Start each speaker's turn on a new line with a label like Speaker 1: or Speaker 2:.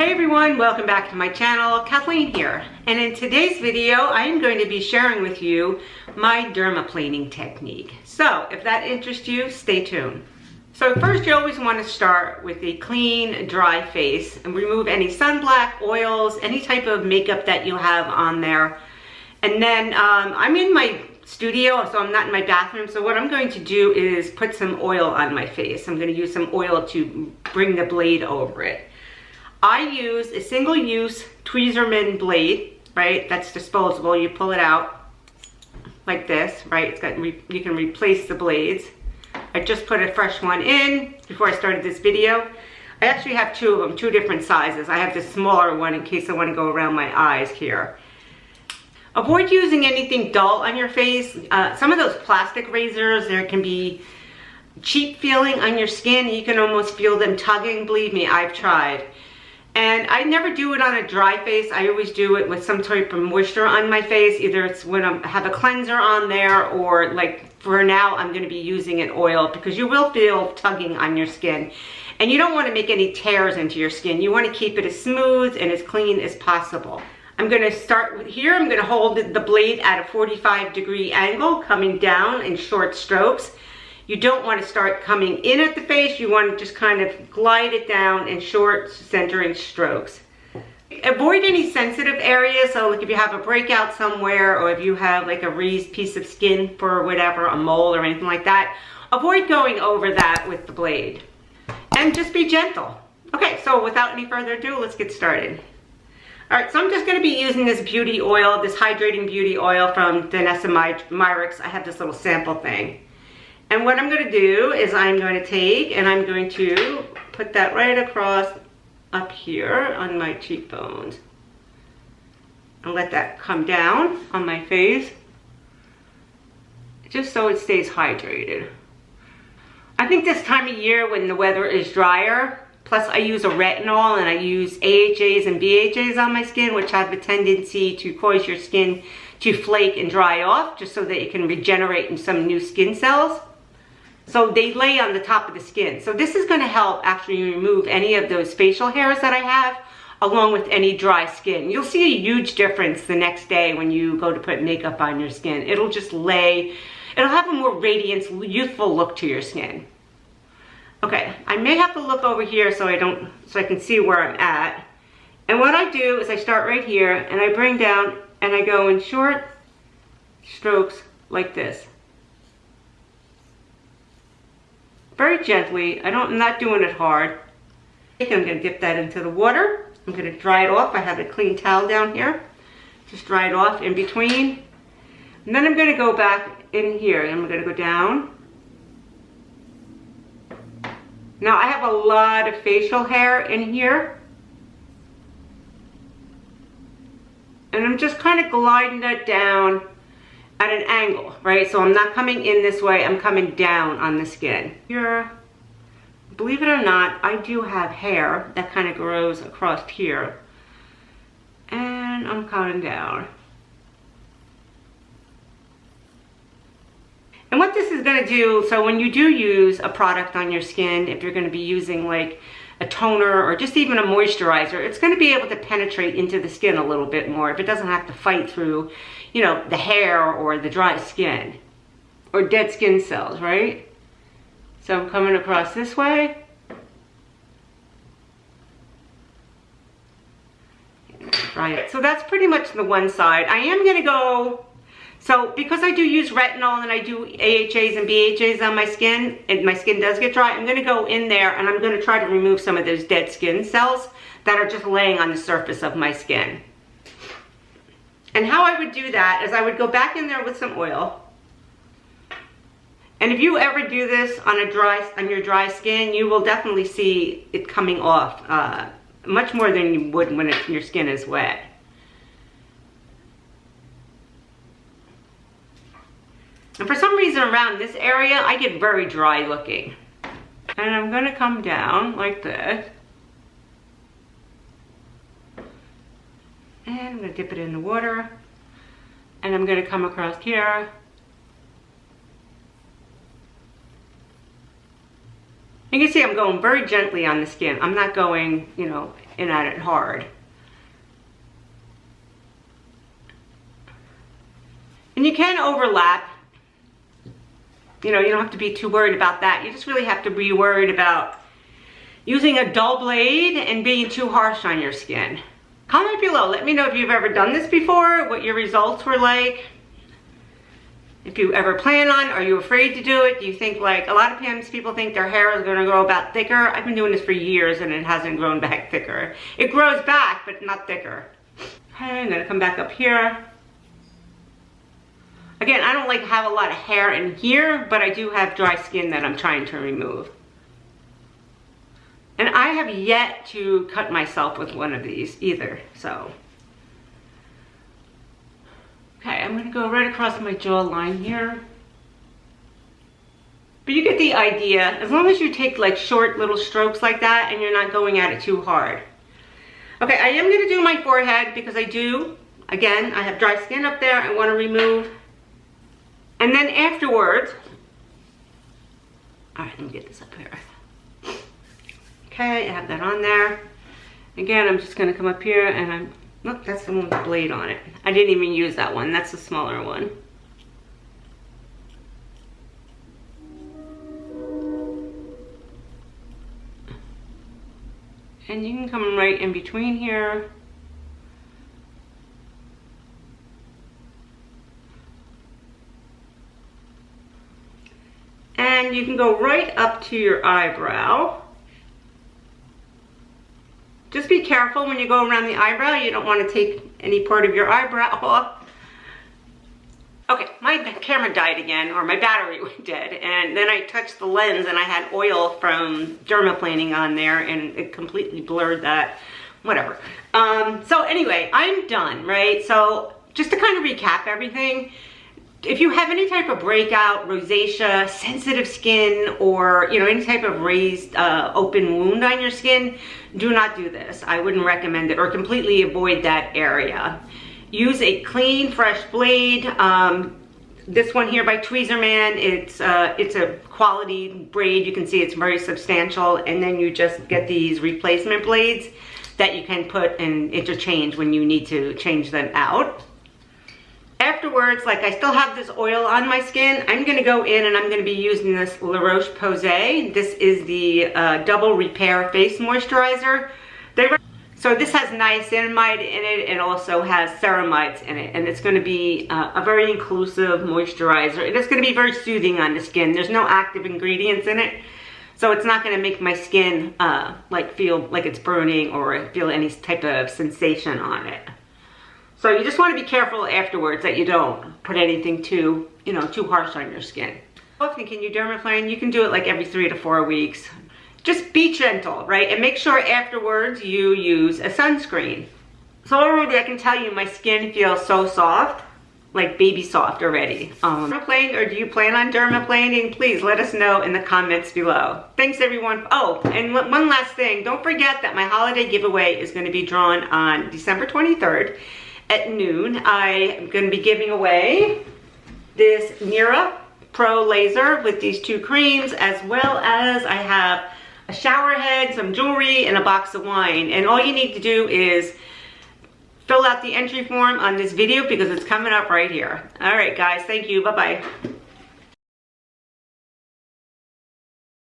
Speaker 1: Hey everyone, welcome back to my channel. Kathleen here, and in today's video I am going to be sharing with you my dermaplaning technique. So if that interests you, stay tuned. So first, you always want to start with a clean, dry face and remove any sunblock, oils, any type of makeup that you have on there. And then I'm in my studio, so I'm not in my bathroom, so what I'm going to do is put some oil on my face. I'm going to use some oil to bring the blade over it. I use a single-use Tweezerman blade, right? That's disposable. You pull it out like this, right? It's got you can replace the blades. I just put a fresh one in before I started this video. I actually have two of them, two different sizes. I have the smaller one in case I want to go around my eyes here. Avoid using anything dull on your face. Some of those plastic razors, there can be cheap feeling on your skin. You can almost feel them tugging. Believe me, I've tried. And I never do it on a dry face. I always do it with some type of moisture on my face. Either it's when I have a cleanser on there, or like for now I'm going to be using an oil, because you will feel tugging on your skin. And you don't want to make any tears into your skin. You want to keep it as smooth and as clean as possible. I'm going to start with here. I'm going to hold the blade at a 45-degree angle, coming down in short strokes. You don't want to start coming in at the face. You want to just kind of glide it down in short centering strokes. Avoid any sensitive areas. So like if you have a breakout somewhere, or if you have like a raised piece of skin for whatever, a mole or anything like that, avoid going over that with the blade. And just be gentle. Okay, so without any further ado, let's get started. All right, so I'm just going to be using this beauty oil, this hydrating beauty oil from Danessa Myricks. I have this little sample thing. And what I'm going to do is I'm going to take and I'm going to put that right across up here on my cheekbones. And let that come down on my face, just so it stays hydrated. I think this time of year when the weather is drier, plus I use a retinol and I use AHAs and BHAs on my skin, which have a tendency to cause your skin to flake and dry off, just so that it can regenerate in some new skin cells. So they lay on the top of the skin. So this is going to help actually remove any of those facial hairs that I have, along with any dry skin. You'll see a huge difference the next day when you go to put makeup on your skin. It'll just lay, it'll have a more radiant, youthful look to your skin. Okay, I may have to look over here so I can see where I'm at. And what I do is I start right here and I bring down and I go in short strokes like this. Very gently. I'm not doing it hard. I'm going to dip that into the water. I'm going to dry it off. I have a clean towel down here. Just dry it off in between. And then I'm going to go back in here. I'm going to go down. Now I have a lot of facial hair in here. And I'm just kind of gliding that down at an angle, right? So I'm not coming in this way, I'm coming down on the skin. Here, believe it or not, I do have hair that kind of grows across here. And I'm coming down. And what this is going to do, so when you do use a product on your skin, if you're going to be using like a toner or just even a moisturizer, it's going to be able to penetrate into the skin a little bit more if it doesn't have to fight through, you know, the hair or the dry skin or dead skin cells, right? So I'm coming across this way. Dry it. So that's pretty much the one side. I am going to go, so because I do use retinol and I do AHAs and BHAs on my skin, and my skin does get dry, I'm going to go in there and I'm going to try to remove some of those dead skin cells that are just laying on the surface of my skin. And how I would do that is I would go back in there with some oil. And if you ever do this on your dry skin, you will definitely see it coming off much more than you would when your skin is wet. And for some reason around this area, I get very dry looking. And I'm going to come down like this. And I'm going to dip it in the water. And I'm going to come across here. You can see I'm going very gently on the skin. I'm not going, you know, in at it hard. And you can overlap. You know, you don't have to be too worried about that. You just really have to be worried about using a dull blade and being too harsh on your skin. Comment below, let me know if you've ever done this before, what your results were like. If you ever plan on, are you afraid to do it? Do you think, like, a lot of times people think their hair is gonna grow back thicker. I've been doing this for years and it hasn't grown back thicker. It grows back, but not thicker. Okay, I'm gonna come back up here. Again, I don't like to have a lot of hair in here, but I do have dry skin that I'm trying to remove. And I have yet to cut myself with one of these either, so. Okay, I'm gonna go right across my jawline here. But you get the idea, as long as you take like short little strokes like that and you're not going at it too hard. Okay, I am gonna do my forehead because I do, again, I have dry skin up there I wanna remove. And then afterwards, all right, let me get this up here. Okay, I have that on there. Again, I'm just gonna come up here and look, that's the one with the blade on it. I didn't even use that one, that's the smaller one. And you can come right in between here. And you can go right up to your eyebrow. Just be careful when you go around the eyebrow. You don't want to take any part of your eyebrow off. Okay, my camera died again, or my battery went dead, and then I touched the lens and I had oil from Dermaplaning on there and it completely blurred that, whatever. So anyway, I'm done, right? So just to kind of recap everything, if you have any type of breakout, rosacea, sensitive skin, or any type of raised open wound on your skin, do not do this. I wouldn't recommend it, or completely avoid that area. Use a clean, fresh blade. This one here by Tweezerman, it's a quality braid. You can see it's very substantial, and then you just get these replacement blades that you can put and interchange when you need to change them out. Afterwards, like I still have this oil on my skin, I'm going to go in and I'm going to be using this Roche-Posay. This is the Double Repair Face Moisturizer. So this has niacinamide in it and also has ceramides in it. And it's going to be a very inclusive moisturizer. And it's going to be very soothing on the skin. There's no active ingredients in it. So it's not going to make my skin feel like it's burning or feel any type of sensation on it. So you just want to be careful afterwards that you don't put anything too harsh on your skin. How often can you dermaplane? You can do it like every 3 to 4 weeks. Just be gentle, right? And make sure afterwards you use a sunscreen. So already I can tell you my skin feels so soft, like baby soft already. Dermaplane, or do you plan on dermaplaning? Please let us know in the comments below. Thanks everyone. Oh, and one last thing. Don't forget that my holiday giveaway is going to be drawn on December 23rd. At noon. I am going to be giving away this Nira Pro Lazer with these 2 creams, as well as I have a shower head, some jewelry, and a box of wine. And all you need to do is fill out the entry form on this video because it's coming up right here. All right, guys. Thank you. Bye-bye.